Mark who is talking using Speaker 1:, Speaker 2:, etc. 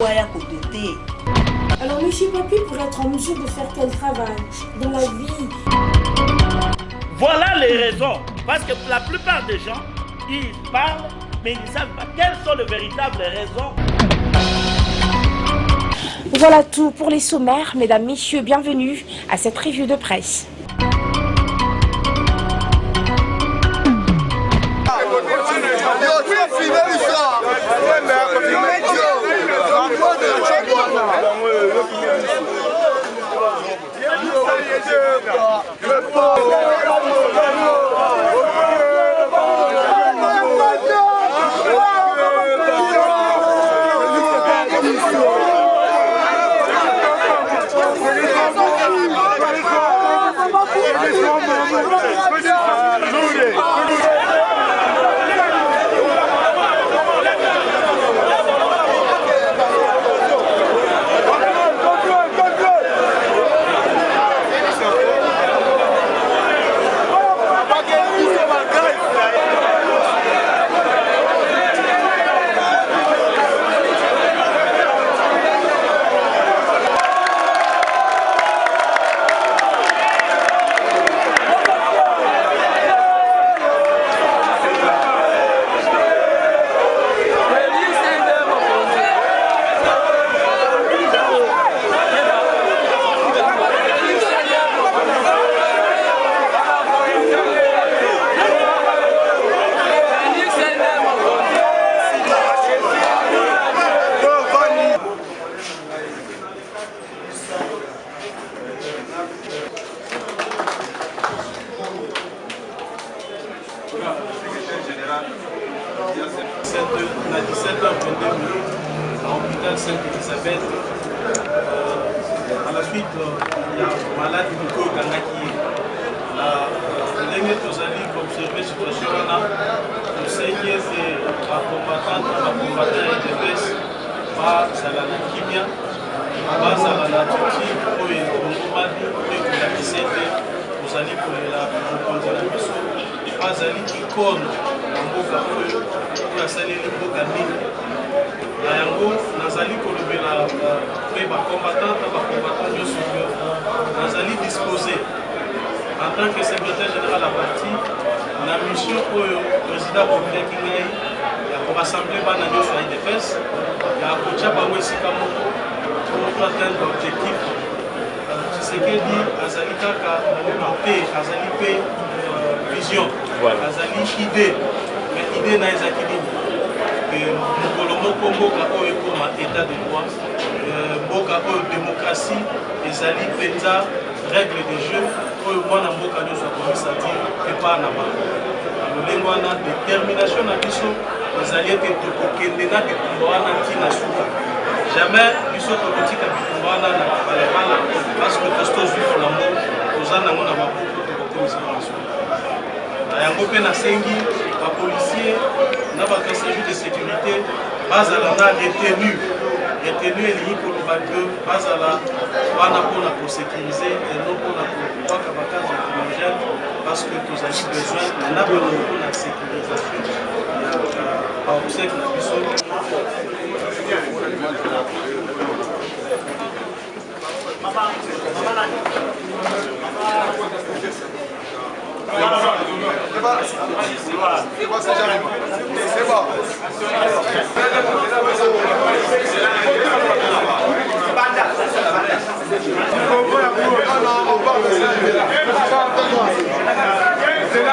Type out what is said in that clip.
Speaker 1: Alors monsieur Papi, pour être en mesure de faire quel travail dans la vie?
Speaker 2: Voilà les raisons. Parce que la plupart des gens, ils parlent, mais ils ne savent pas quelles sont les véritables raisons.
Speaker 1: Voilà tout pour les sommaires. Mesdames, messieurs, bienvenue à cette revue de presse.
Speaker 3: On a 17h22 à l'hôpital Sainte-Elisabeth. À la suite, il y a un malade qui est l'année Tozali observé situation on sait que c'est la combattante et défense par Salana Kimia, par Salana Titi, pour les Mali, pour la Kisete, vous allez pour la condamnation, pas Ali icône en Boka pour la salle de Boka Nini. Yango, Nazali Kolobela, les combattants, Nazali disposé en tant que secrétaire général à parti, la mission pour le président Populaire Kingaï, pour rassembler les gens de défense, il y a un coach pour atteindre l'objectif. C'est ce qu'il dit, Azali Kaka, Azali P, vision, Azali idée, mais idée n'a pas été Mokolomo Congo comme état de droit, Boka démocratie, Ezali Penza, règles de jeu, pour moi na Boka nous soit comme ça dit, et pas na bas. Nous avons une détermination na biso, Ezali que tokokende na bitumba na tina suka. Jamais biso tokotika bitumba na balabala parce que tosto juif l'amour, tozana ngona mabuku tokokomisa biso. Yango pe na sengi ba policier na ba conseiller de sécurité bazala na retenu et pour le bateau bazala wana pour sécuriser et non pour la parce que nous avons besoin n'a pas pour la sécurisation par obsèque la puissance. C'est bon. C'est là.